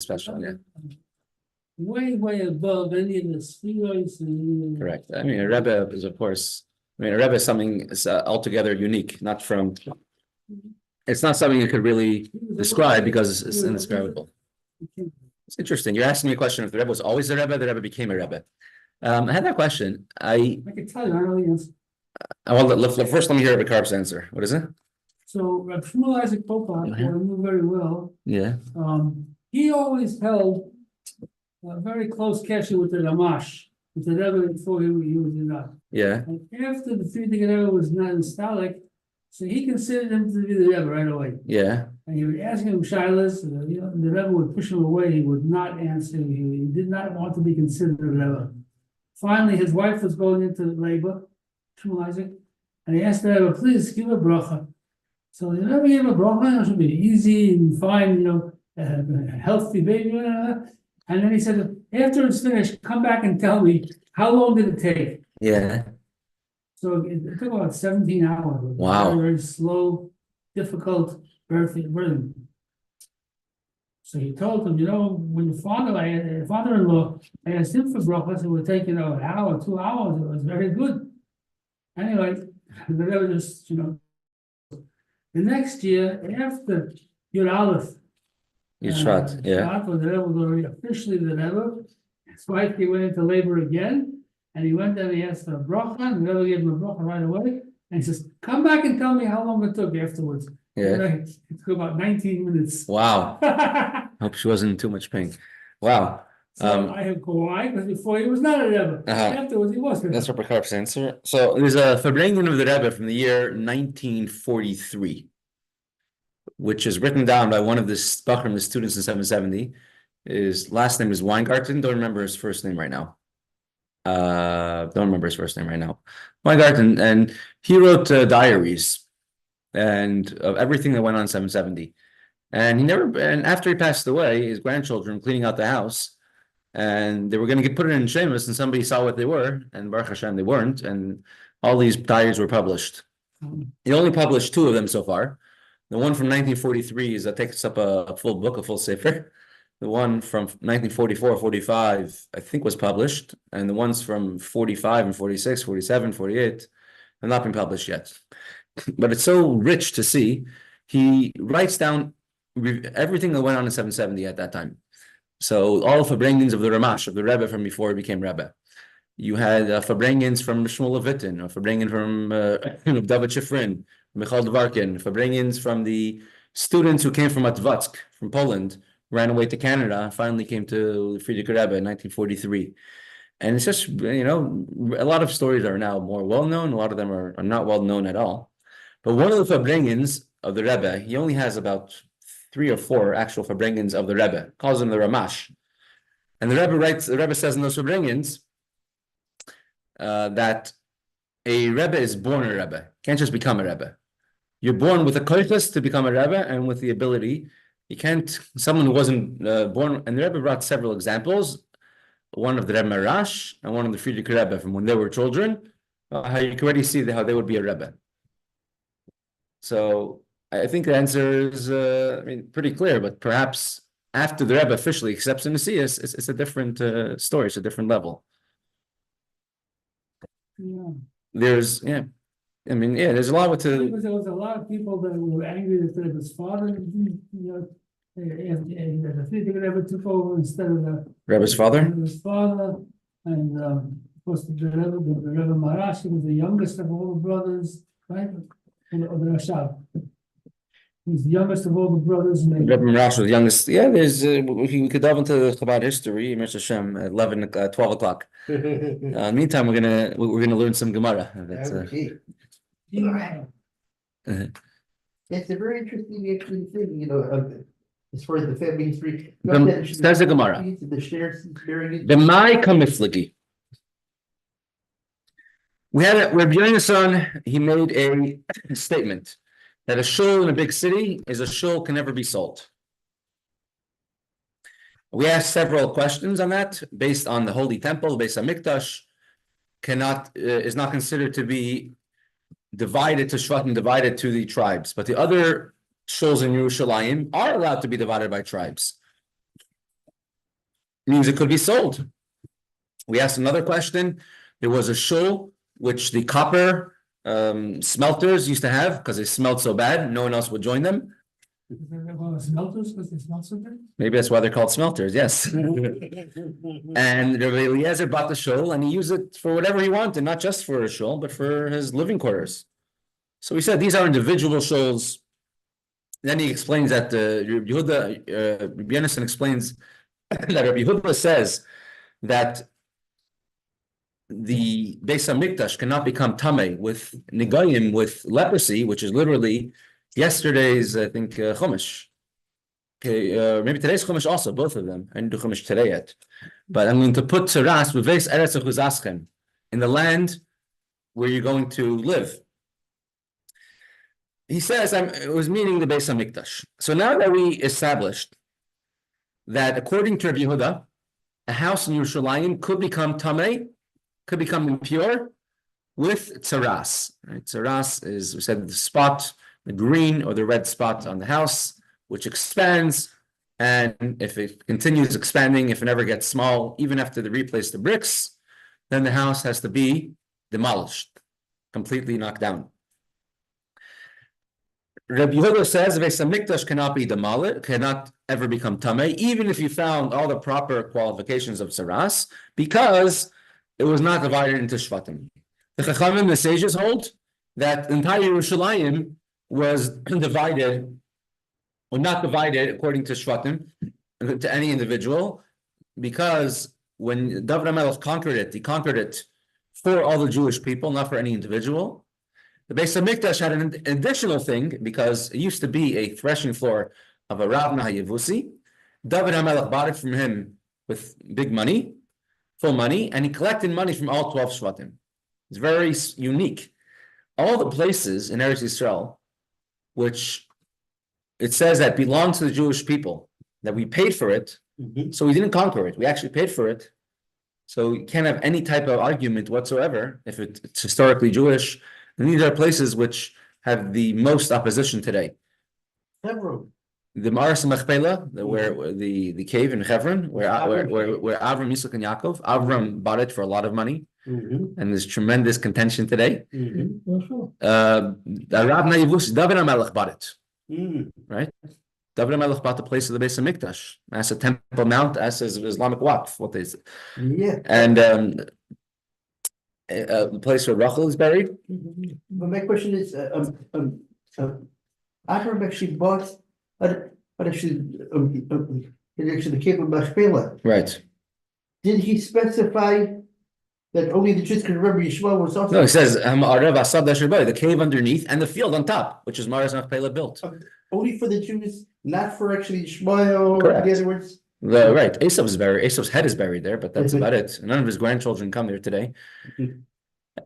special, yeah. Way above any of the spheres. Correct. I mean, a Rebbe is, of course, a Rebbe is something altogether unique, not from, it's not something you could really describe because it's indescribable. It's interesting. You're asking me a question if the Rebbe was always a Rebbe became a Rebbe. I had that question. I can tell you, I don't know the answer. Well, first let me hear Rabbi Karp's answer. What is it? So Rabbi Shmuel Isaac Popak, who I knew very well, Yeah. He always held a very close connection with the Ramash, with the Rebbe before he was enough. Yeah. And after the Friedrich Rebbe was not nostalgic, so he considered him to be the Rebbe right away. Yeah. And he would ask him shilas, the Rebbe would push him away. He would not answer. He did not want to be considered a Rebbe. Finally, his wife was going into labor, Shmuel Isaac, and he asked the Rebbe, please give a bracha. So the Rebbe gave a bracha. It should be easy and fine, a healthy baby. And then he said, after it's finished, come back and tell me, how long did it take? Yeah. So it took about 17 hours. Wow. Very, very slow, difficult birthing. So he told him, when your father-in-law, I asked him for brachas, it would take, an hour, 2 hours. It was very good. Anyway, the Rebbe just, the next year, after Yud Aleph, Yitzchok, yeah. when the Rebbe was already officially the Rebbe, his wife, he went into labor again, and he went there and he asked for a bracha, and the Rebbe gave him a bracha right away, and he says, come back and tell me how long it took afterwards. Yeah. It took about 19 minutes. Wow. Hope she wasn't in too much pain. Wow. So I have why? Because before he was not a Rebbe. Afterwards he was. That's Rabbi Karp's answer. So there's a Farbrengen of the Rebbe from the year 1943, which is written down by one of the Bachrim, the students in 770. His last name is Weingarten. Don't remember his first name right now. Weingarten, and he wrote diaries and of everything that went on in 770. And after he passed away, his grandchildren cleaning out the house, and they were going to put it in Shemus, and somebody saw what they were, and Baruch Hashem, they weren't, and all these diaries were published. He only published 2 of them so far. The one from 1943 that takes up a full book, a full sefer. The one from 1944, 45, I think was published, and the ones from 45 and 46, 47, 48 have not been published yet. But it's so rich to see. He writes down everything that went on in 770 at that time. So all Farbrengens of the Ramash, of the Rebbe from before he became Rebbe. You had Farbrengens from Shmuel Levitin, or Farbrengen from David Shifrin, Michal Dvarkin, Farbrengens from the students who came from Atvatsk, from Poland, ran away to Canada, and finally came to Friedrich Rebbe in 1943. And it's just, a lot of stories are now more well-known. A lot of them are not well-known at all. But one of the Farbrengens of the Rebbe, he only has about 3 or 4 actual Farbrengens of the Rebbe, calls them the Ramash. And the Rebbe says in those Farbrengens that a Rebbe is born a Rebbe, can't just become a Rebbe. You're born with a koiches to become a Rebbe and with the ability. You can't, someone who wasn't born, and the Rebbe brought several examples, one of the Rebbe Marash and one of the Friedrich Rebbe from when they were children, how you can already see how they would be a Rebbe. So I think the answer is, pretty clear, but perhaps after the Rebbe officially accepts the Messias, it's a different story, it's a different level. Yeah. There's a lot with There was a lot of people that were angry that his father, the Friedrich Rebbe took over instead of the Rebbe's father. His father, and of course the Rebbe Marash was the youngest of all the brothers, right? Of the Rashab. He's the youngest of all the brothers. Rebbe Marash was the youngest. Yeah, there's we could delve into the Chabad history. Mr. Hashem, 12 o'clock. Meantime, we're gonna learn some Gemara. That's It's a very interesting actually thing, as far as the family history. There's the Gemara. The Mai Kamiflagi. We had Rabbi NIssan, he made a statement that a shul in a big city is a shul can never be sold. We asked several questions on that based on the Holy Temple, based on Hamikdash, is not considered to be divided to Shvatim, divided to the tribes, but the other shuls in Yerushalayim are allowed to be divided by tribes. means it could be sold. We asked another question. There was a shul which the copper smelters used to have because they smelled so bad, no one else would join them. Smelters, because they smell so good. Maybe that's why they're called smelters, yes. And Rabbi Eliezer bought the shul and he used it for whatever he wanted, not just for a shul, but for his living quarters. So he said these are individual shuls. Then he explains that Rabbi NIssan explains that Rabbi Yehuda says that the Beis Hamikdash cannot become tamei with nigayim, with leprosy, which is literally yesterday's, I think, chumash. Okay, maybe today's chumash also, both of them. I didn't do chumash today yet, but I'm going to put tzeras v'veis Eretz uchazaschem in the land where you're going to live. He says, it was meaning the Beis Hamikdash. So now that we established that according to Rabbi Yehuda, a house in Yerushalayim could become tamei, could become impure with tzeras. Right? Tzeras is, we said, the spot, the green or the red spot on the house, which expands, and if it continues expanding, if it never gets small, even after they replace the bricks, then the house has to be demolished, completely knocked down. Rabbi Yehuda says Beis Hamikdash cannot be demolished, cannot ever become tamei, even if you found all the proper qualifications of tzeras, because it was not divided into shvatim. The Chachamim, the sages, hold that entire Yerushalayim was divided, or not divided according to shvatim, to any individual, because when David HaMelech conquered it, he conquered it for all the Jewish people, not for any individual. The Beis Hamikdash had an additional thing, because it used to be a threshing floor of a Rav Yevusi. David HaMelech bought it from him with big money, full money, and he collected money from all 12 shvatim. It's very unique. All the places in Eretz Yisrael, which it says that belong to the Jewish people, that we paid for it, so we didn't conquer it, we actually paid for it. So you can't have any type of argument whatsoever if it's historically Jewish. And these are places which have the most opposition today. Hebron. The Maras Machpelah, where the cave in Hebron, where Avram, Yitzchok, and Yaakov, Avram bought it for a lot of money, and there's tremendous contention today. The Rav Yevusi, David HaMelech bought it, right? David HaMelech bought the place of the Beis Hamikdash, as a Temple Mount, as Islamic Waqf, what they say. Yeah. And the place where Rachel is buried. But my question is, Avram actually bought, but actually the cave of Machpelah. Right. Did he specify that only the Jews can remember Yeshua was also? No, it says the cave underneath and the field on top, which is Maras Machpelah built. Only for the Jews, not for actually Yishmael, Correct. in other words? Right, Esav's head is buried there, but that's about it. None of his grandchildren come there today.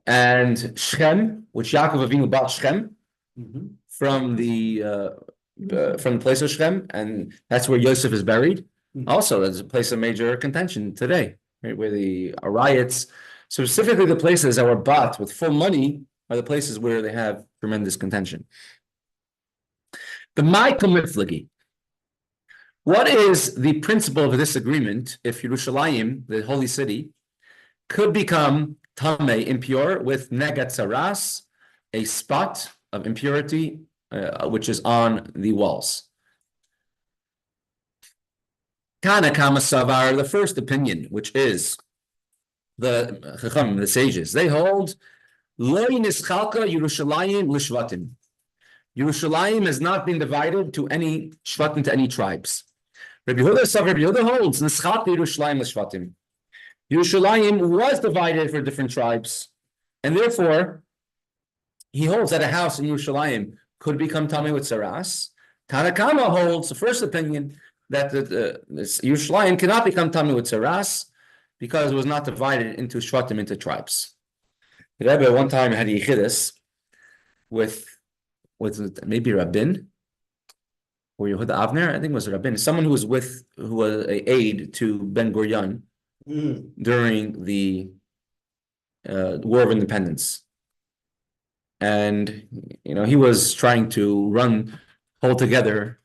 And Shechem, which Yaakov Avinu bought Shechem from the place of Shechem, and that's where Yosef is buried. Also, that's a place of major contention today, right, where the riots. Specifically, the places that were bought with full money are the places where they have tremendous contention. The Ma'ika Miflagi. What is the principle of this agreement if Yerushalayim, the holy city, could become tamei, impure, with negat tzaras, a spot of impurity, which is on the walls? Kana kama savar, the first opinion, which is the Chacham, the sages, they hold lo nischalka Yerushalayim lishvatim. Yerushalayim has not been divided to any shvatim, to any tribes. Rabbi Yehuda holds nischalka Yerushalayim lishvatim. Yerushalayim was divided for different tribes, and therefore he holds that a house in Yerushalayim could become tamei with tzaras. Tanakama holds the first opinion that Yerushalayim cannot become tamei with tzaras because it was not divided into shvatim, into tribes. The Rebbe one time had yichidus with maybe Rabbin or Yehuda Avner, I think it was Rabbin, someone who was an aide to Ben Gurion during the War of Independence. And he was trying to hold together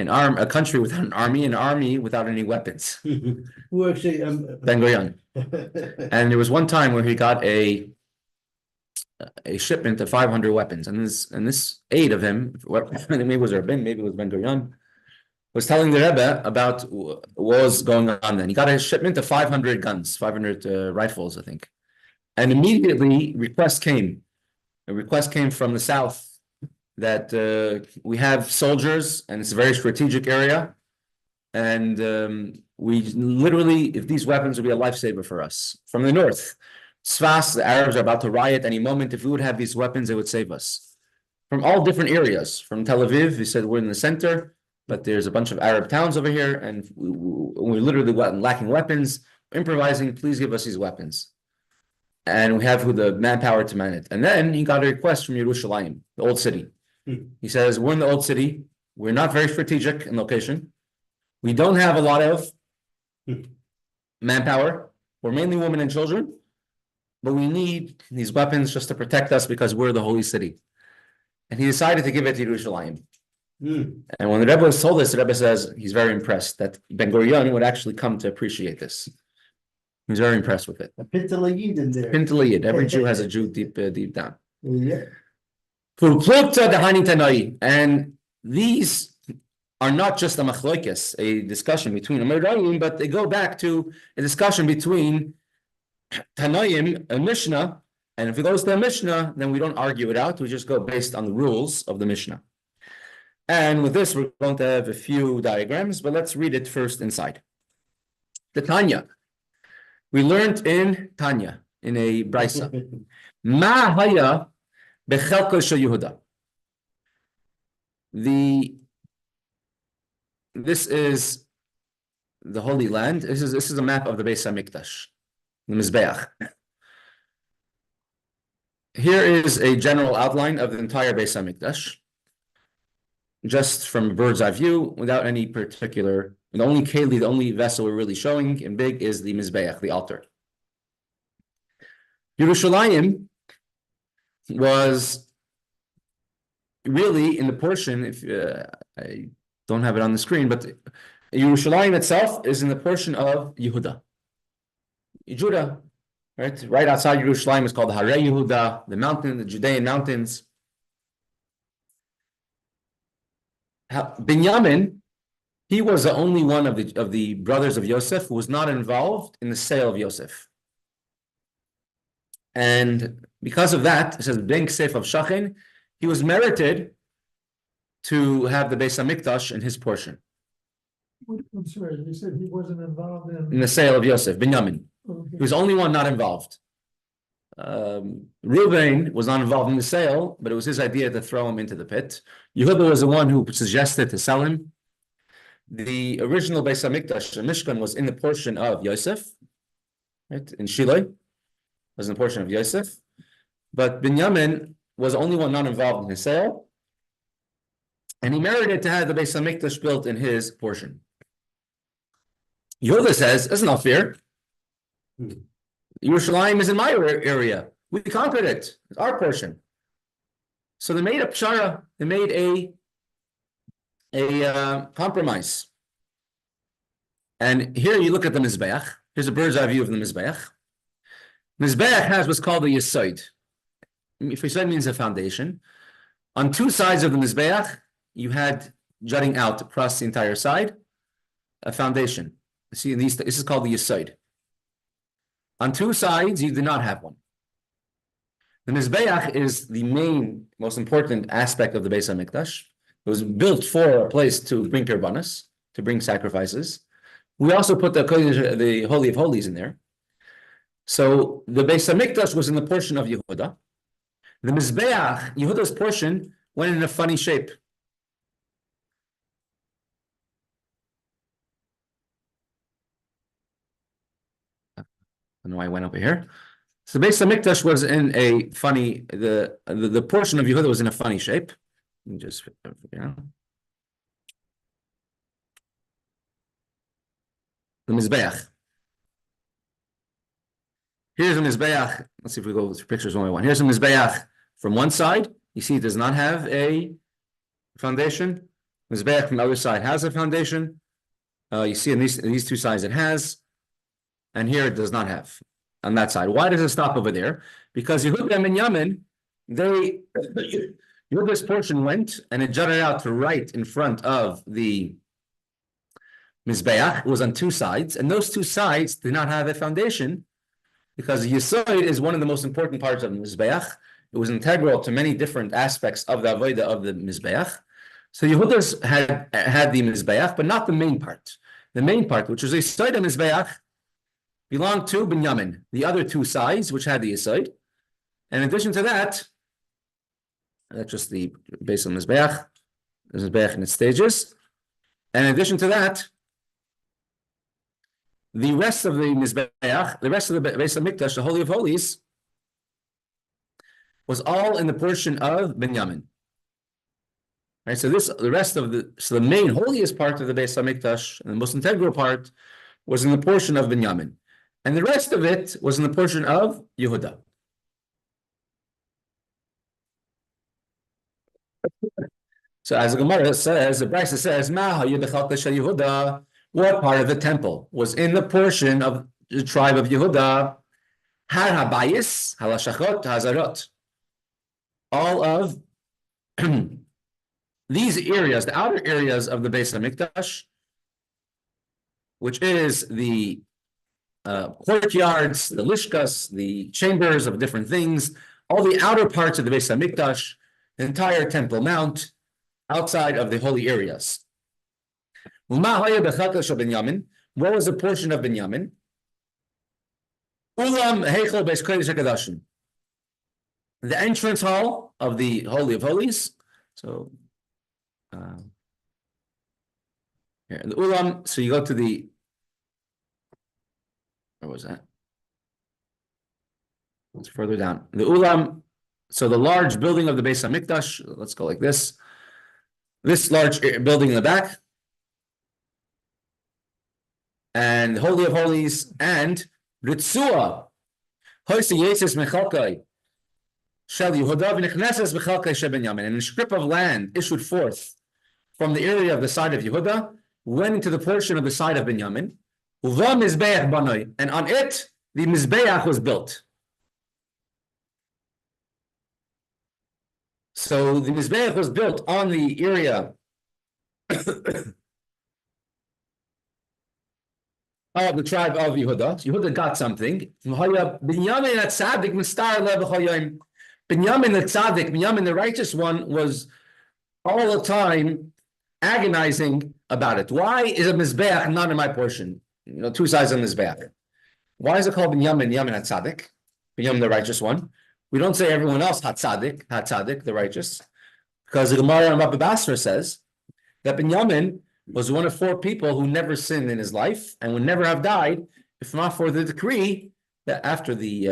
a country without an army without any weapons. Who actually, Ben Gurion. And there was one time where he got a shipment of 500 weapons, and this aide of him, maybe it was Rabbi, maybe it was Ben Gurion, was telling the Rebbe about what was going on then. He got a shipment of 500 guns, 500 rifles, I think. And immediately a request came from the south that we have soldiers and it's a very strategic area. And we literally, if these weapons would be a lifesaver for us. From the north, Sfas, the Arabs are about to riot any moment. If we would have these weapons, it would save us. From all different areas. From Tel Aviv, he said we're in the center, but there's a bunch of Arab towns over here, and we're literally lacking weapons, improvising, please give us these weapons. And we have the manpower to man it. And then he got a request from Yerushalayim, the old city. He says, we're in the old city, we're not very strategic in location. We don't have a lot of manpower. We're mainly women and children, but we need these weapons just to protect us because we're the holy city. And he decided to give it to Yerushalayim. And when the Rebbe was told this, the Rebbe says he's very impressed that Ben Gurion would actually come to appreciate this. He's very impressed with it. a Pintalayid in there. Pintalayid. Every Jew has a Jew deep down. Yeah. And these are not just a machloikis, a discussion between Amoraim, but they go back to a discussion between Tanoim, a Mishnah, and if it goes to a Mishnah, then we don't argue it out, we just go based on the rules of the Mishnah. And with this, we're going to have a few diagrams, but let's read it first inside. The Tanya. We learned in Tanya, in a Brisa. Ma haya bechelko shel Yehuda. This is the Holy Land. This is a map of the Beis Hamikdash, the Mizbeach. Here is a general outline of the entire Beis Hamikdash, just from a bird's eye view, without any particular. The only keli, the only vessel we're really showing in big is the Mizbeach, the altar. Yerushalayim was really in the portion, if I don't have it on the screen, but Yerushalayim itself is in the portion of Yehuda. Judah, right? Right outside Yerushalayim is called the Harei Yehuda, the mountain, the Judean mountains. Binyamin, he was the only one of the brothers of Yosef who was not involved in the sale of Yosef. And because of that, it says Ben Ksef of Shachin, he was merited to have the Beis Hamikdash in his portion. I'm sorry, you said he wasn't involved In the sale of Yosef, Binyamin. Okay. He was the only one not involved. Reuben was not involved in the sale, but it was his idea to throw him into the pit. Yehuda was the one who suggested to sell him. The original Beis Hamikdash, the Mishkan, was in the portion of Yosef, right? In Shiloh, was in the portion of Yosef. But Binyamin was the only one not involved in the sale. And he merited to have the Beis Hamikdash built in his portion. Yehuda says, that's not fair. Yerushalayim is in my area. We conquered it. It's our portion. So they made a pshara. They made a compromise. And here you look at the Mizbeach. Here's a bird's eye view of the Mizbeach. Mizbeach has what's called the Yesod. Yesod means a foundation. On two sides of the Mizbeach, you had jutting out across the entire side a foundation. See, this is called the Yesod. On two sides, you do not have one. The Mizbeach is the main, most important aspect of the Beis Hamikdash. It was built for a place to bring korbanos, to bring sacrifices. We also put the Holy of Holies in there. So the Beis Hamikdash was in the portion of Yehuda. The Mizbeach, Yehuda's portion, went in a funny shape. I don't know why I went over here. So the Beis Hamikdash was in a funny, the portion of Yehuda was in a funny shape. Let me just figure out. The Mizbeach. Here's a Mizbeach. Let's see if we go with pictures one by one. Here's a Mizbeach from one side. You see it does not have a foundation. Mizbeach from the other side has a foundation. You see in these two sides it has, and here it does not have on that side. Why does it stop over there? Because Yehuda and Binyamin, Yehuda's portion went and it jutted out to right in front of the Mizbeach. It was on two sides, and those two sides did not have a foundation because the Yesod is one of the most important parts of the Mizbeach. It was integral to many different aspects of the Avodah of the Mizbeach. So Yehuda's had the Mizbeach, but not the main part. The main part, which was the Yesod of Mizbeach, belonged to Binyamin, the other two sides, which had the Yesod. And in addition to that, that's just the base of Mizbeach, the Mizbeach in its stages. And in addition to that, the rest of the Mizbeach, the rest of the Beis Hamikdash, the Holy of Holies, was all in the portion of Binyamin. Right, so the main holiest part of the Beis Hamikdash, and the most integral part, was in the portion of Binyamin, and the rest of it was in the portion of Yehuda. So as the Gemara says, the Bais says, Yehuda, what part of the temple was in the portion of the tribe of Yehuda? Har Bais, Halashachot, Hazarot. All of these areas, the outer areas of the Beis Hamikdash, which is the courtyards, the lishkas, the chambers of different things, all the outer parts of the Beis Hamikdash, the entire Temple Mount, outside of the holy areas. What was the portion of Binyamin? The entrance hall of the Holy of Holies. So, here, the Ulam, so you go to the, where was that? It's further down. The Ulam, so the large building of the Beis Hamikdash, let's go like this. This large building in the back. And the Holy of Holies, and Ritzua. Hoisi Yesis Mechalkai. And a strip of land issued forth from the area of the side of Yehuda went into the portion of the side of Binyamin. And on it, the Mizbeach was built. So the Mizbeach was built on the area of the tribe of Yehuda. So Yehuda got something. Binyamin the tzaddik, Binyamin the righteous one, was all the time agonizing about it. Why is a mizbeach not in my portion? You know, two sides of the mizbeach. Why is it called Binyamin HaTzadik? Binyamin the righteous one. We don't say everyone else HaTzadik, the righteous, because the Gemara on Rabbi Basra says that Binyamin was one of four people who never sinned in his life and would never have died if not for the decree that after the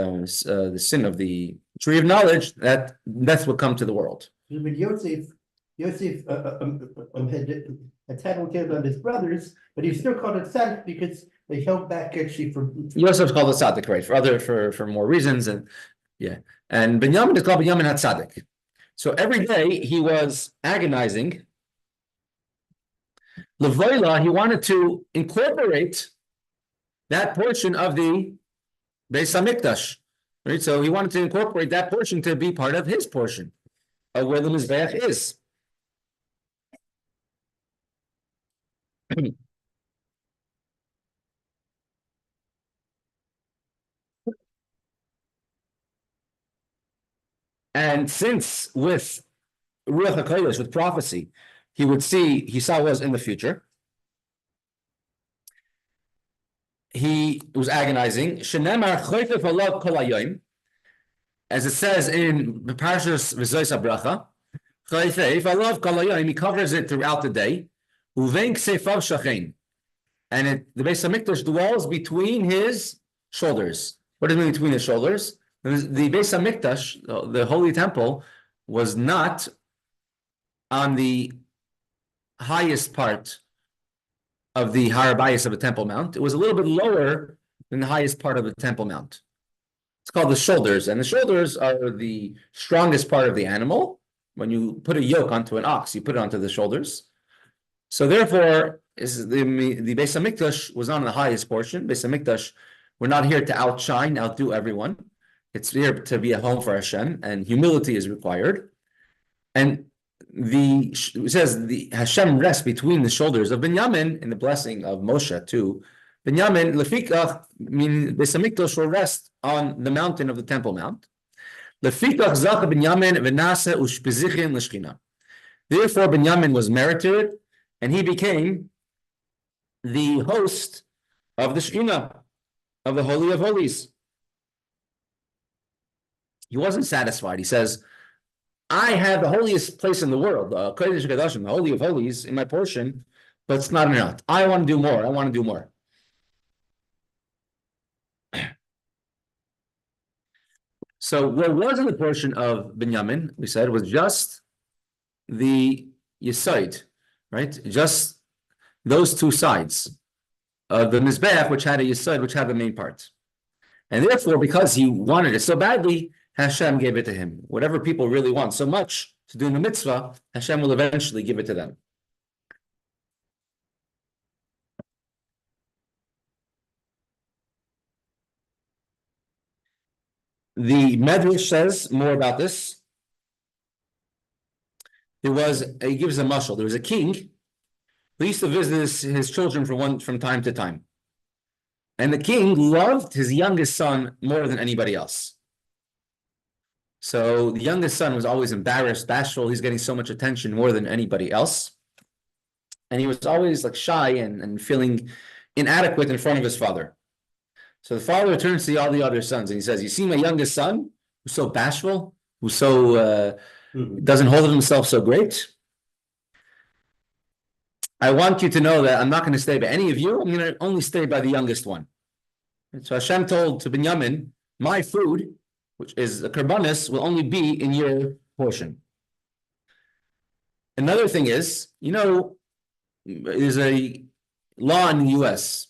sin of the tree of knowledge, that death would come to the world. But Yosef had title killed on his brothers, but he still called it tzaddik because they held back actually from. Yosef's called it tzaddik, right? For more reasons, and yeah. And Binyamin is called Binyamin HaTzadik. So every day he was agonizing. Levoila, he wanted to incorporate that portion of the Beis Hamikdash. Right, so he wanted to incorporate that portion to be part of his portion of where the Mizbeach is. And since with Ruach HaKodesh, with prophecy, he saw what was in the future. He was agonizing. As it says in Parashas V'Zois HaBracha, he covers it throughout the day. And the Beis Hamikdash dwells between his shoulders. What does it mean between his shoulders? The Beis Hamikdash, the Holy Temple, was not on the highest part of the Har Bais of the Temple Mount. It was a little bit lower than the highest part of the Temple Mount. It's called the shoulders, and the shoulders are the strongest part of the animal. When you put a yoke onto an ox, you put it onto the shoulders. So therefore, is the Beis Hamikdash was not on the highest portion. Beis Hamikdash, we're not here to outshine, outdo everyone. It's here to be a home for Hashem, and humility is required. And it says the Hashem rests between the shoulders of Binyamin in the blessing of Moshe too. Binyamin lefikach, meaning Beis Hamikdash will rest on the mountain of the Temple Mount. Lefikach zacha Binyamin v'nase ushpizichin l'shchina. Therefore, Binyamin was merited, and he became the host of the Shekhinah, of the Holy of Holies. He wasn't satisfied. He says, I have the holiest place in the world, Kodesh HaKodashim, the Holy of Holies, in my portion, but it's not enough. I want to do more. I want to do more. So what was in the portion of Binyamin, we said, was just the Yesod, right? Just those two sides of the Mizbeach, which had a Yesod, which had the main part. And therefore, because he wanted it so badly, Hashem gave it to him. Whatever people really want so much to do in the mitzvah, Hashem will eventually give it to them. The Medrash says more about this. He gives a mashal. There was a king who used to visit his children from time to time. And the king loved his youngest son more than anybody else. So the youngest son was always embarrassed, bashful. He's getting so much attention more than anybody else. And he was always like shy and feeling inadequate in front of his father. So the father turns to all the other sons and he says, you see my youngest son, who's so bashful, who's so doesn't hold himself so great? I want you to know that I'm not going to stay by any of you. I'm going to only stay by the youngest one. And so Hashem told to Binyamin, my food, which is a karbanis, will only be in your portion. Another thing is, there's a law in the U.S.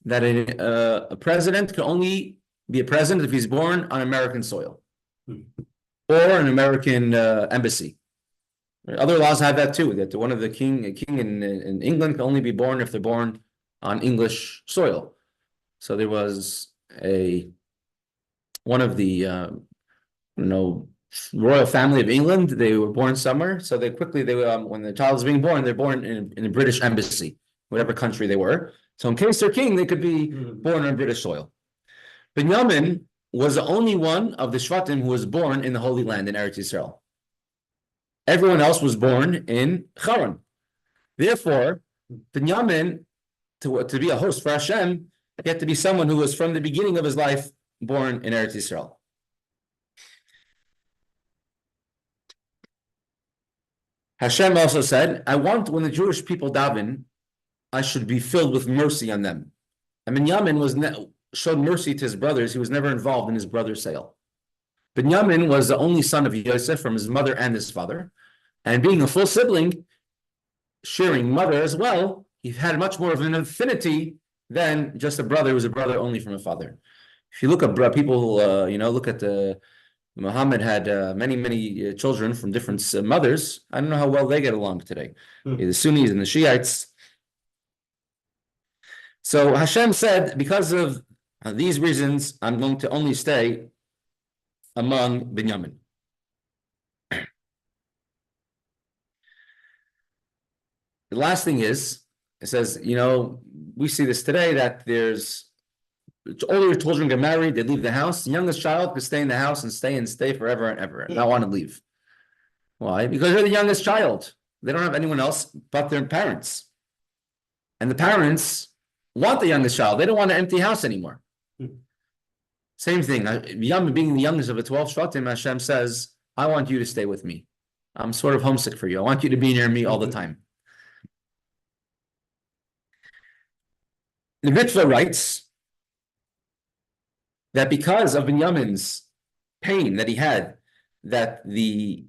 that a president can only be a president if he's born on American soil or an American embassy. Other laws have that too, that one of the king in England can only be born if they're born on English soil. So there was one of the royal family of England. They were born somewhere, so when the child is being born, they're born in a British embassy, whatever country they were. So in case they're king, they could be born on British soil. Binyamin was the only one of the Shvatim who was born in the Holy Land in Eretz Yisrael. Everyone else was born in Haran. Therefore, Binyamin, to be a host for Hashem, he had to be someone who was from the beginning of his life born in Eretz Yisrael. Hashem also said, I want when the Jewish people daven, I should be filled with mercy on them. And Binyamin showed mercy to his brothers. He was never involved in his brother's sale. Binyamin was the only son of Yosef from his mother and his father. And being a full sibling, sharing mother as well, he had much more of an affinity than just a brother who was a brother only from a father. If you look at people, look at Muhammad had many children from different mothers. I don't know how well they get along today. The Sunnis and the Shiites. So Hashem said, because of these reasons, I'm going to only stay among Binyamin. The last thing is, it says, we see this today, that there's older children get married, they leave the house. The youngest child could stay in the house and stay forever and ever, and not want to leave. Why? Because they're the youngest child. They don't have anyone else but their parents. And the parents want the youngest child. They don't want an empty house anymore. Same thing. Being the youngest of the 12 Shvatim, Hashem says, I want you to stay with me. I'm sort of homesick for you. I want you to be near me all the time. The Ritva writes that because of Binyamin's pain that he had, that he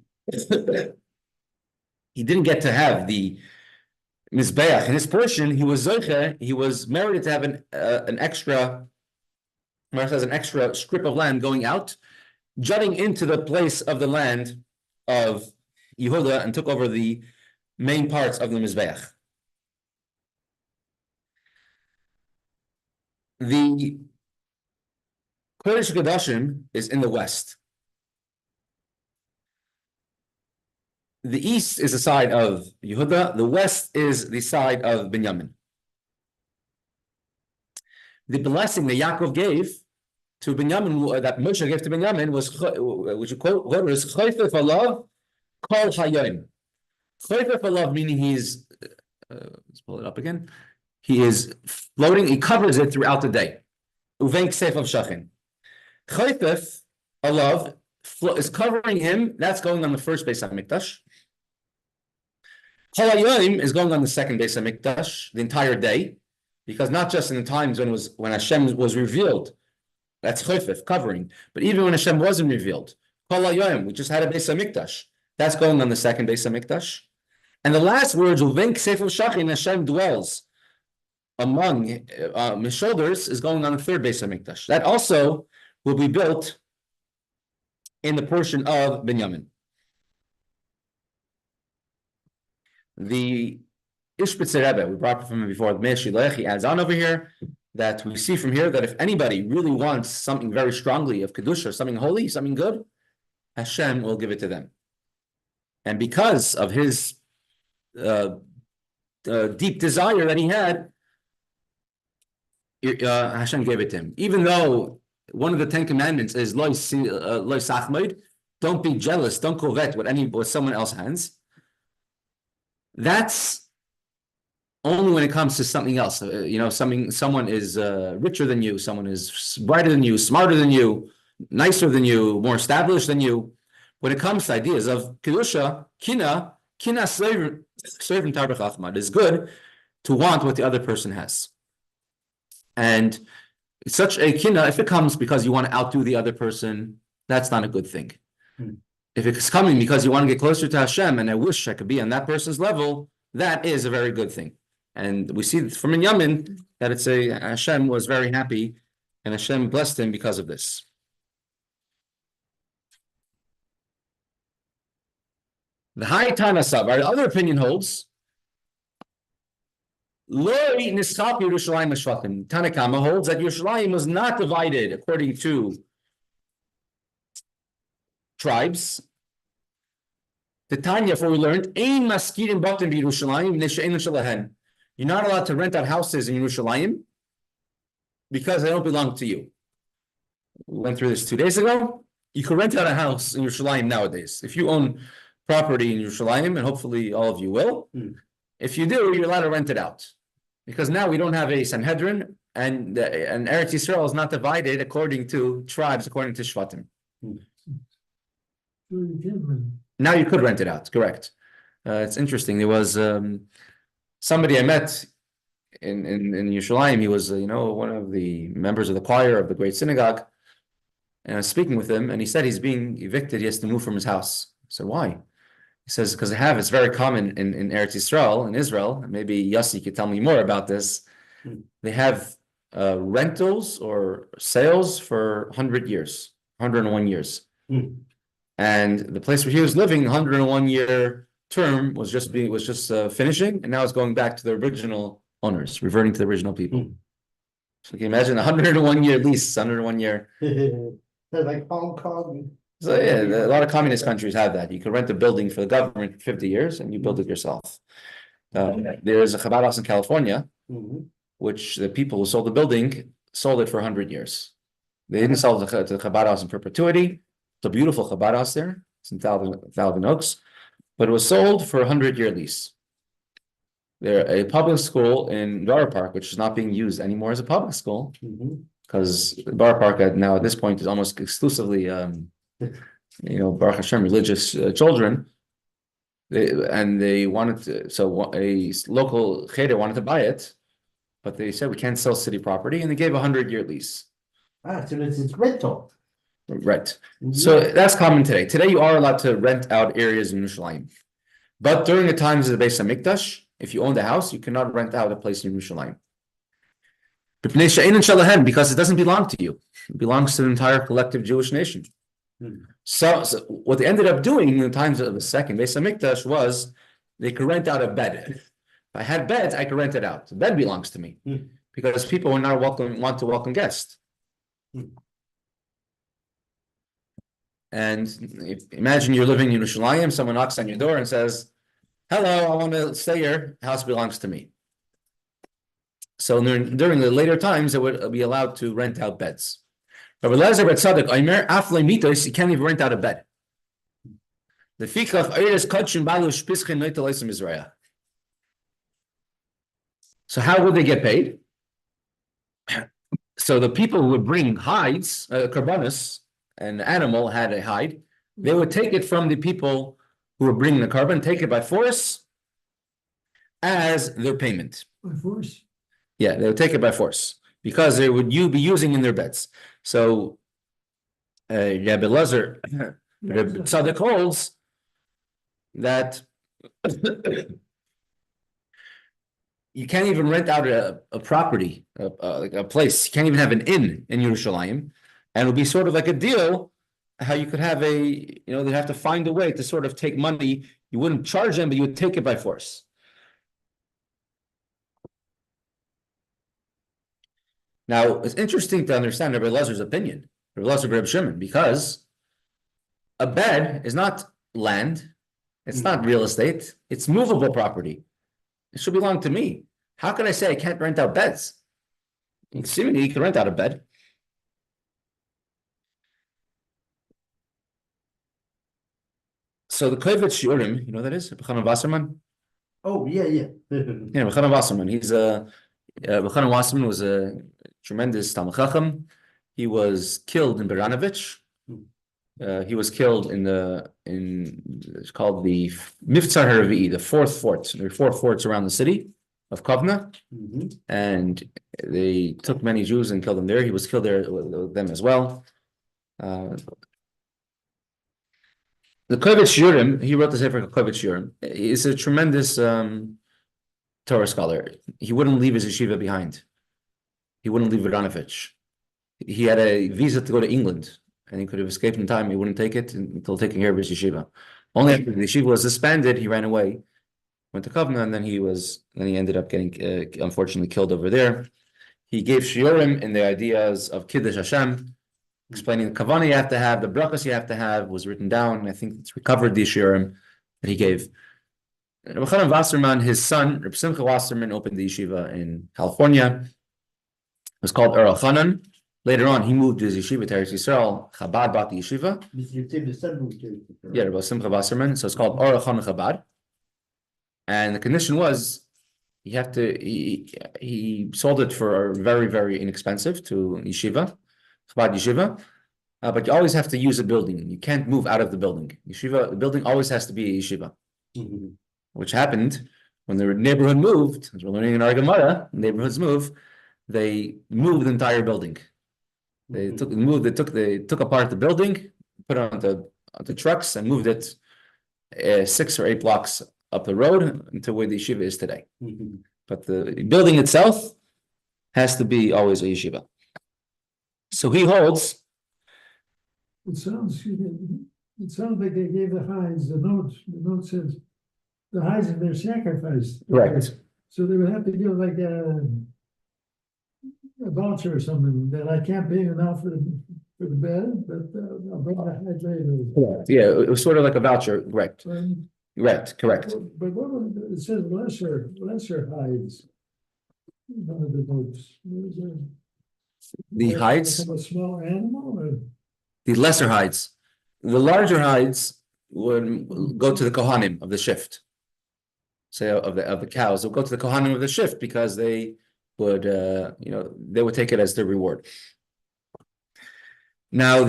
didn't get to have the Mizbeach in his portion, he was merited to have an extra strip of land going out, jutting into the place of the land of Yehuda, and took over the main parts of the Mizbeach. The Kodesh Kodashim is in the west. The east is the side of Yehuda. The west is the side of Binyamin. The blessing that Yaakov gave to Binyamin, that Moshe gave to Binyamin, was which you quote, what was Chayfef Alav Kol Hayom. Chayfef Alav meaning he's let's pull it up again. He is floating. He covers it throughout the day. Uvenk Seif of Shachin. Chayfef Alav is covering him. That's going on the first Beis Hamikdash. Kol Hayom is going on the second Beis Hamikdash the entire day, because not just in the times when Hashem was revealed, that's Chayfef, covering, but even when Hashem wasn't revealed, Kol Hayom, we just had a Beis Hamikdash, that's going on the second Beis Hamikdash. And the last words, Uvenk Seif of Shachin, Hashem dwells among his shoulders, is going on the third Beis Hamikdash. That also will be built in the portion of Binyamin. The Ishbitzer Rebbe, we brought from him before, the Meir Shilech, he adds on over here that we see from here that if anybody really wants something very strongly of Kedusha, something holy, something good, Hashem will give it to them. And because of his deep desire that he had, Hashem gave it to him. Even though one of the 10 commandments is Lo Sachmoid, don't be jealous, don't covet what someone else has. That's only when it comes to something else. Someone is richer than you, someone is brighter than you, smarter than you, nicer than you, more established than you. When it comes to ideas of Kedusha, Kina Serving Tarbech Achmad, is good to want what the other person has. And such a Kina, if it comes because you want to outdo the other person, that's not a good thing. If it's coming because you want to get closer to Hashem, and I wish I could be on that person's level, that is a very good thing. And we see from Binyamin that Hashem was very happy, and Hashem blessed him because of this. The High Tanasab, our other opinion holds, Tanakama holds that Yerushalayim was not divided according to tribes. The Tanya, for we learned, Ein maskirim batim b'Yerushalayim v'ne'she'ein shalahen. You're not allowed to rent out houses in Yerushalayim because they don't belong to you. We went through this 2 days ago. You can rent out a house in Yerushalayim nowadays. If you own property in Yerushalayim, and hopefully all of you will, if you do, you're allowed to rent it out. Because now we don't have a Sanhedrin, and Eretz Yisrael is not divided according to tribes, according to Shvatim. Now you could rent it out, correct. It's interesting. There was somebody I met in Yerushalayim. He was one of the members of the choir of the great synagogue, and I was speaking with him, and he said he's being evicted. He has to move from his house. I said, why? He says, because it's very common in Eretz Yisrael, in Israel, and maybe Yossi could tell me more about this. They have rentals or sales for 100 years, 101 years. And the place where he was living, 101-year term was just finishing, and now it's going back to the original owners, reverting to the original people. So can you imagine 101-year lease, 101-year? Like Hong Kong. So yeah, a lot of communist countries have that. You can rent a building for the government for 50 years, and you build it yourself. There's a Chabad house in California, which the people who sold the building sold it for 100 years. They didn't sell it to the Chabad house in perpetuity. It's a beautiful Chabad house there. It's in Thousand Oaks, but it was sold for a 100-year lease. They're a public school in Borough Park, which is not being used anymore as a public school, because Borough Park at this point is almost exclusively, Baruch Hashem, religious children. They wanted to, so a local cheder wanted to buy it, but they said we can't sell city property, and they gave a 100-year lease. So it's rental. Right. So that's common today. Today you are allowed to rent out areas in Yerushalayim. But during the times of the Beis Hamikdash, if you owned a house, you cannot rent out a place in Yerushalayim. Because it doesn't belong to you. It belongs to the entire collective Jewish nation. So what they ended up doing in the times of the second Beis Hamikdash was they could rent out a bed. If I had beds, I could rent it out. The bed belongs to me. because people are not want to welcome guests. And imagine you're living in Yerushalayim, someone knocks on your door and says, "Hello, I want to stay here. House belongs to me." So during the later times, they would be allowed to rent out beds. Rabbi Lezer bet Tzadok Omer, afle mitos, you can't even rent out a bed. The fikach Eretz kachim balu shpischin noitel eisem Israel. So how would they get paid? So the people who would bring hides, karbanos, an animal had a hide, they would take it from the people who were bringing the carbon, take it by force as their payment. By force? Yeah, they would take it by force because they would be using in their beds. So Rabbi Lezer, Rabbi Tzadok holds that you can't even rent out a property, like a place. You can't even have an inn in Yerushalayim, and it would be sort of like a deal. How you could have they'd have to find a way to sort of take money. You wouldn't charge them, but you would take it by force. Now, it's interesting to understand Rabbi Lezer's opinion, Rabbi Lezer Rabbi Shimon, because a bed is not land, it's not real estate, it's movable property. It should belong to me. How can I say I can't rent out beds? Seemingly, you can rent out a bed. So the Kovetz Shiurim, you know what that is? Chaim Wasserman? Oh, yeah. Yeah, Chaim Wasserman. Chaim Wasserman was a tremendous Talmid Chacham. He was killed in Baranovich. He was killed it's called the Miftzar HaRavi'i, the fourth fort. There are 4 forts around the city of Kovna, and they took many Jews and killed them there. He was killed there with them as well. The Kovetz Shiurim, he wrote the Sefer Kovetz Shiurim. He's a tremendous Torah scholar. He wouldn't leave his yeshiva behind. He wouldn't leave Baranovich. He had a visa to go to England, and he could have escaped in time. He wouldn't take it until taking care of his yeshiva. Only after the yeshiva was disbanded, he ran away, went to Kovna, and then he ended up getting unfortunately killed over there. He gave shiurim in the ideas of Kiddush Hashem, explaining the kavanah you have to have, the brachas you have to have, was written down. I think it's recovered, the shiurim that he gave. Rabbi Chaim Wasserman, his son, Rabbi Simcha Wasserman, opened the yeshiva in California. It was called Ur Elchanan. Later on, he moved to his yeshiva to Eretz Yisrael. Chabad bought the yeshiva. Yeah, Rabbi Simcha Wasserman. So it's called Ur Elchanan Chabad. And the condition was, he sold it for very, very inexpensive to yeshiva, Chabad yeshiva. But you always have to use a building. You can't move out of the building. The building always has to be a yeshiva. Which happened when the neighborhood moved, as we're learning in our Gemara, neighborhoods move, they moved the entire building. They took apart the building, put it on the trucks, and moved it 6 or 8 blocks up the road to where the yeshiva is today. But the building itself has to be always a yeshiva. So he holds. It sounds like they gave the hides the notes. The note says the hides have been sacrificed. Right. So they would have to give like a voucher or something that I can't pay you now for the bed, but I'll bring the hide later. Correct. Yeah, it was sort of like a voucher. Correct. Correct. But what was it says lesser hides. None of the notes. The hides, a small animal or? the lesser hides, the larger hides would go to the Kohanim of the shift. Say of the cows, they'll go to the Kohanim of the shift because they would they would take it as their reward. Now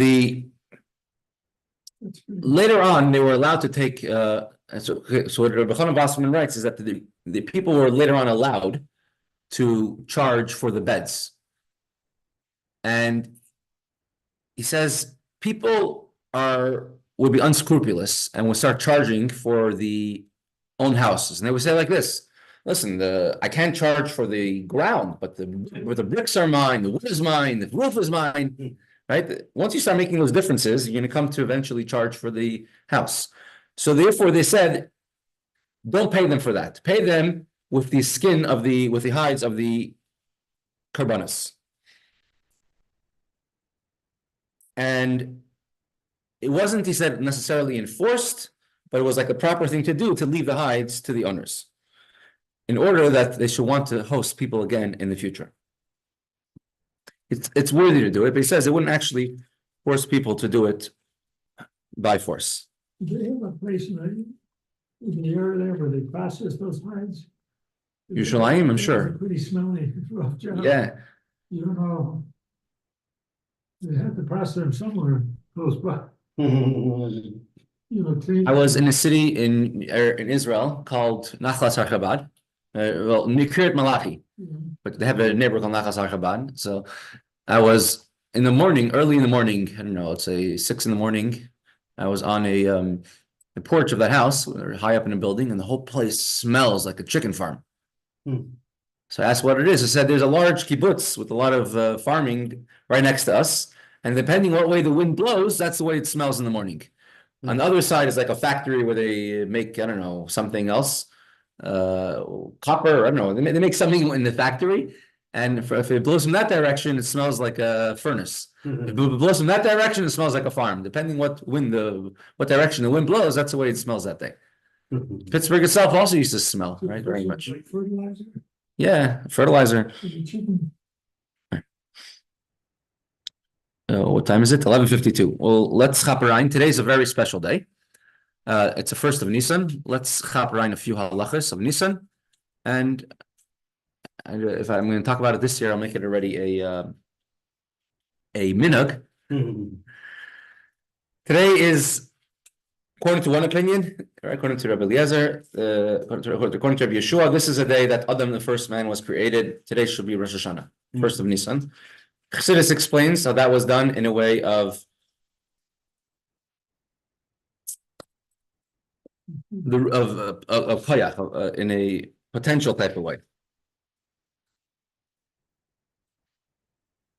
later on they were allowed to take so what Rabbi Chaim Wasserman writes is that the people were later on allowed to charge for the beds. And he says people would be unscrupulous and would start charging for the own houses. And they would say like this: listen, I can't charge for the ground, but the bricks are mine, the wood is mine, the roof is mine, right? Once you start making those differences, you're going to come to eventually charge for the house. So therefore they said, don't pay them for that. Pay them with the skin with the hides of the karbanos. And it wasn't, he said, necessarily enforced, but it was like a proper thing to do to leave the hides to the owners in order that they should want to host people again in the future. It's worthy to do it, but he says it wouldn't actually force people to do it by force. Do they have a place in the area there where they process those hides? Yerushalayim, I'm It's sure. a pretty smelly, rough job. Yeah, You don't know. They have to process them somewhere close by, clean. I was in a city in Israel called Nachlas Har-Chabad, Nikirat Malachi, but they have a neighborhood called Nachlas Har-Chabad. So I was in the morning, early in the morning, I don't know, let's say 6 a.m. I was on the porch of that house, or high up in a building, and the whole place smells like a chicken farm. So I asked what it is. I said there's a large kibbutz with a lot of farming right next to us, and depending what way the wind blows, that's the way it smells in the morning. On the other side is like a factory where they make, I don't know, something else, copper, I don't know, they make something in the factory, and if it blows from that direction, it smells like a furnace. If it blows from that direction, it smells like a farm. Depending what direction the wind blows, that's the way it smells that day. Pittsburgh itself also used to smell, right? Very much. Like fertilizer? Yeah, fertilizer. For the chicken? What time is it? 11:52. Well, let's chaperein. Today's a very special day. It's the first of NIssan. Let's chaperein a few halachas of NIssan, and if I'm going to talk about it this year, I'll make it already a minhag. Today is, according to one opinion, according to Rabbi Eliezer, according to Rabbi Yeshua, this is a day that Adam, the first man, was created. Today should be Rosh Hashanah, first of NIssan. Chassidus explains how that was done in a way of koyach, in a potential type of way.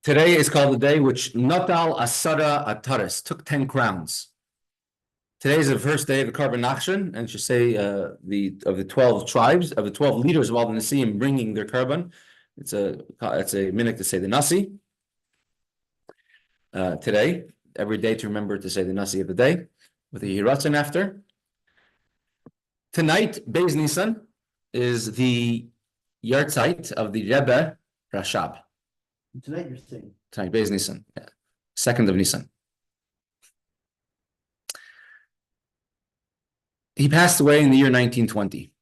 Today is called the day which Natal Asara Ataris took 10 crowns. Today is the first day of the Karban Nachshon, and should say of the 12 tribes, of the 12 leaders of all the Nasiim bringing their Karban. It's a minute to say the Nasi. Today, every day to remember to say the Nasi of the day, with the Yiratzin after. Tonight, Bais NIssan, is the Yartzeit of the Rebbe Rashab. Tonight you're saying. Tonight, Bais NIssan, yeah. 2nd of NIssan. He passed away in the year 1920.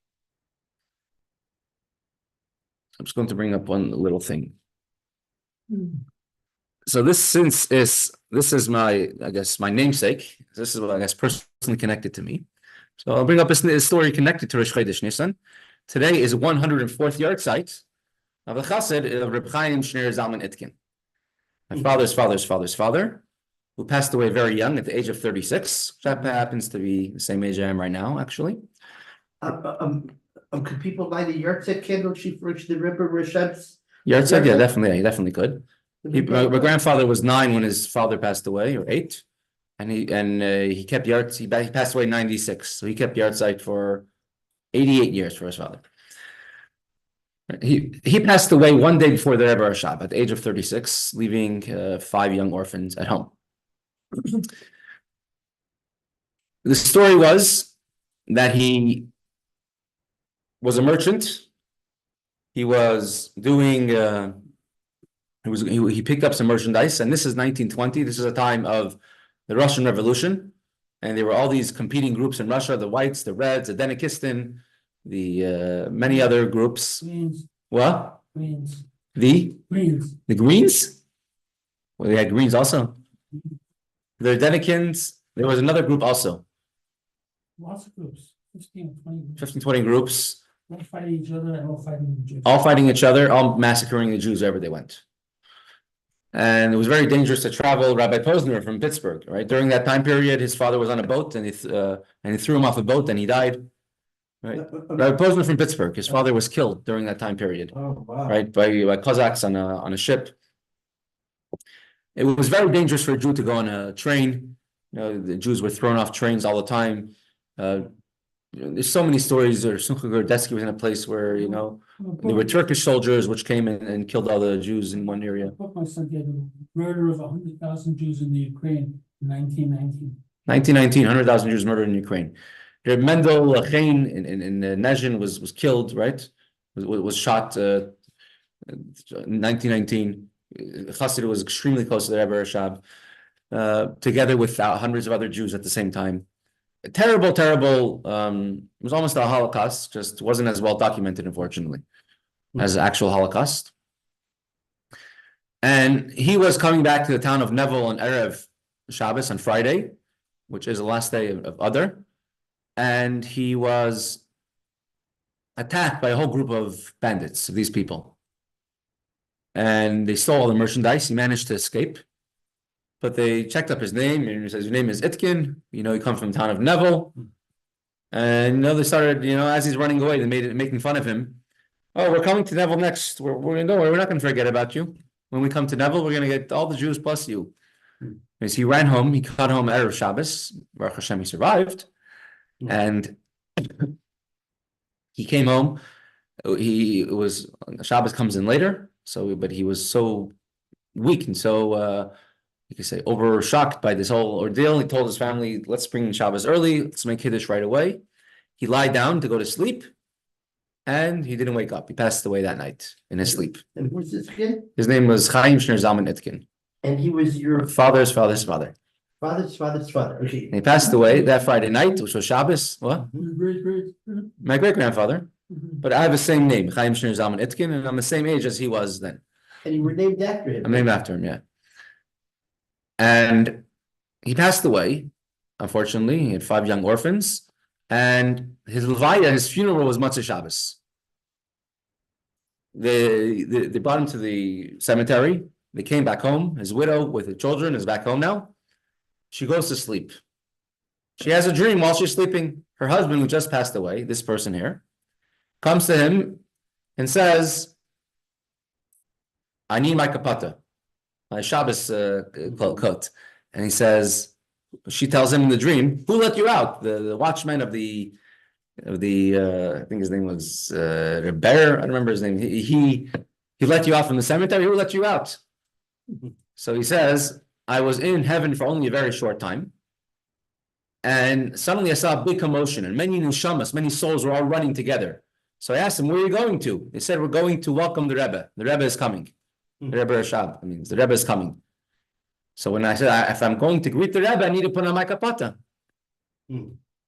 I'm just going to bring up one little thing. So this is my, I guess, my namesake. This is what I guess personally connected to me. So I'll bring up a story connected to Rosh Chodesh NIssan. Today is 104th Yartzeit of the Chassid of Rabbi Chaim Shner Zalman Itkin. My father's father, who passed away very young at the age of 36. That happens to be the same age I am right now, actually. Could people light a yahrzeit candle for the Rebbe Rashab's? Yartzeit, yeah, definitely could. My grandfather was 9 when his father passed away, or 8, and he kept Yartzeit. He passed away in 96, so he kept Yartzeit for 88 years for his father. He passed away one day before the Rebbe Rashab at the age of 36, leaving 5 young orphans at home. The story was that he was a merchant. He was doing. He picked up some merchandise, and this is 1920. This is a time of the Russian Revolution, and there were all these competing groups in Russia: the Whites, the Reds, the Denikistan, the many other groups. Greens. What? Greens. The Greens? Well, they had Greens also. The Denikins. There was another group also. Lots of groups. 15, 20. 15, 20 groups. All fighting each other and all fighting the Jews. All fighting each other, all massacring the Jews wherever they went. And it was very dangerous to travel. Rabbi Posner from Pittsburgh, right? During that time period, his father was on a boat, and he threw him off a boat, and he died. Right? Rabbi Posner from Pittsburgh, his father was killed during that time period. Oh, wow. Right, by Cossacks on a ship. It was very dangerous for a Jew to go on a train. The Jews were thrown off trains all the time. there's so many stories. Or Simcha Gordetsky was in a place where there were Turkish soldiers which came in and killed all the Jews in one area. My son did the murder of 100,000 Jews in the Ukraine in 1919. 1919, 100,000 Jews murdered in Ukraine. Reb Mendel Chaim in Nezhin was killed, right? Was shot in 1919. Chassid was extremely close to the Rebbe Rashab, together with hundreds of other Jews at the same time. Terrible. It was almost a Holocaust, just wasn't as well documented, unfortunately, as the actual Holocaust. And he was coming back to the town of Nevel on Erev Shabbos on Friday, which is the last day of Adar, and he was attacked by a whole group of bandits, of these people. And they stole all the merchandise. He managed to escape, but they checked up his name, and he says, your name is Itkin, you come from the town of Nevel. And they started, as he's running away, making fun of him. Oh, we're coming to Nevel next. We're not going to forget about you. When we come to Nevel, we're going to get all the Jews plus you. As he ran home, he got home Erev Shabbos. Baruch Hashem, he survived. And he came home. Shabbos comes in later. But he was so weak and so, you could say, over shocked by this whole ordeal. He told his family, let's bring Shabbos early. Let's make Kiddush right away. He lied down to go to sleep. And he didn't wake up. He passed away that night in his sleep. And who's this kid? His name was Chaim Shner Zalman Itkin. And he was your Father's father's father. father's father. Okay. And he passed away that Friday night, which was Shabbos. What? Great. My great-grandfather. But I have the same name, Chaim Shner Zalman Itkin, and I'm the same age as he was then. And you were named after him. I'm named after him, yeah. And he passed away, unfortunately. He had 5 young orphans. And his Levi, his funeral was Motzei Shabbos. They brought him to the cemetery. They came back home. His widow with the children is back home now. She goes to sleep. She has a dream while she's sleeping. Her husband, who just passed away, this person here, comes to him and says, I need my kapata, my Shabbos coat. And he says, she tells him in the dream, who let you out? The watchman of the I think his name was Rabbi, I don't remember his name. He let you out from the cemetery. Who let you out? So he says, I was in heaven for only a very short time. And suddenly I saw a big commotion, and many neshamas, many souls were all running together. So I asked them, where are you going to? They said, we're going to welcome the Rebbe. The Rebbe is coming. The Rebbe Rashab, the Rebbe is coming. So when I said, if I'm going to greet the Rebbe, I need to put on my kapata.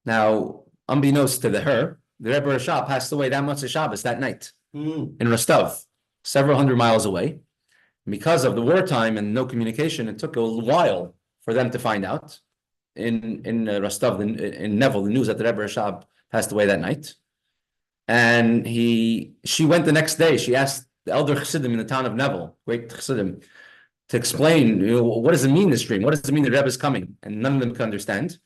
Now, unbeknownst to her, the Rebbe Rashab passed away that Motzei Shabbos that night in Rostov, several hundred miles away. Because of the wartime and no communication, it took a while for them to find out. In Rostov, in Nevel, the news that the Rebbe Rashab passed away that night. And she went the next day. She asked the elder Chassidim in the town of Nevel, great Chassidim, to explain, what does it mean, this dream? What does it mean the Rebbe is coming? And none of them could understand.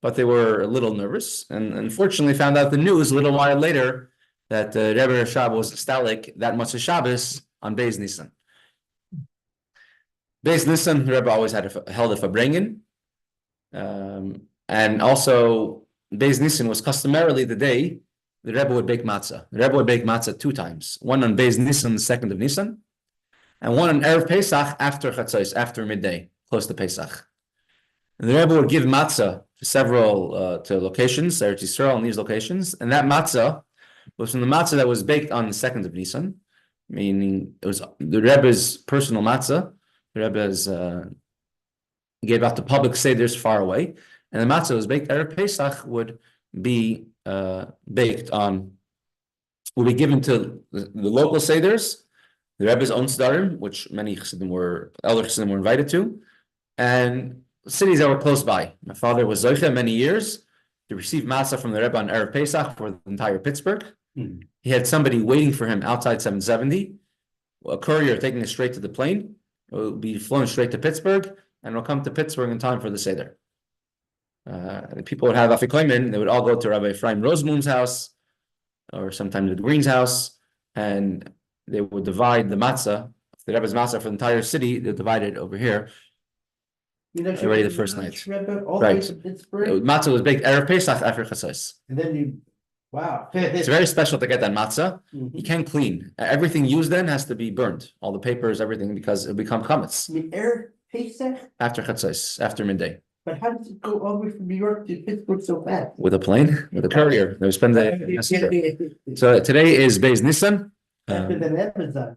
But they were a little nervous. And unfortunately found out the news a little while later that Rebbe Rashab was stalik that Motzei Shabbos on Bais NIssan. Bais NIssan, the Rebbe always held a fabrengen. And also, Bais NIssan was customarily the day the Rebbe would bake matzah. The Rebbe would bake matzah 2 times. One on Bais NIssan, the 2nd of Nisan, and one on Erev Pesach after Chatzos, after midday, close to Pesach. And the Rebbe would give matzah to several to locations, Eretz Yisrael, in these locations, and that matzah was from the matzah that was baked on the 2nd of Nisan, meaning it was the Rebbe's personal matzah. The Rebbe's gave out to public seders far away, and the matzah was baked. Erev Pesach would be baked on, will be given to the local seders, the Rebbe's own sedarim, which many elder Chassidim were invited to, and cities that were close by. My father was zoicha many years to receive matzah from the Rebbe on Erev Pesach for the entire Pittsburgh. He had somebody waiting for him outside 770, a courier taking it straight to the plane. It will be flown straight to Pittsburgh, and will come to Pittsburgh in time for the Seder. People would have afikoimen, they would all go to Rabbi Ephraim Rosemoon's house, or sometimes the Green's house, and they would divide the matzah, the Rebbe's matzah for the entire city. They divide it over here. already the first night. All the way Right. to Pittsburgh, Matzah was baked Erev Pesach after Chatzos. and then you, wow. It's very special to get that matzah. You Mhm. can't clean. Everything used then has to be burnt. All the papers, everything, because it'll become chametz I mean, Erev Pesach, after Chatzos, after midday. but how does it go all the way from New York to Pittsburgh so fast? With a plane, with a courier. They spend the. So today is Bais NIssan. Faster than Amazon.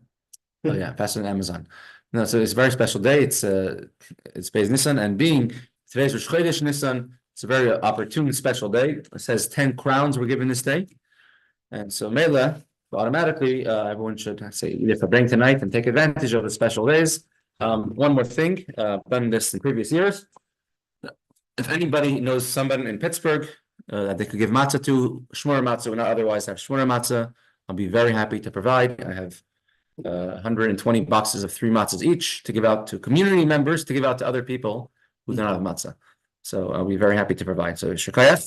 Oh yeah, faster than Amazon. No, so it's a very special day. It's Bais NIssan, and being today's Rosh Chodesh NIssan, it's a very opportune, special day. It says 10 crowns were given this day, and so Mela automatically everyone should say either bring tonight and take advantage of the special days. One more thing, done this in previous years. If anybody knows somebody in Pittsburgh that they could give matzah to, shmura matzah, or not otherwise have shmura matzah, I'll be very happy to provide. I have 120 boxes of 3 matzahs each to give out to community members, to give out to other people who do not have matzah. So I'll be very happy to provide. So shukayach.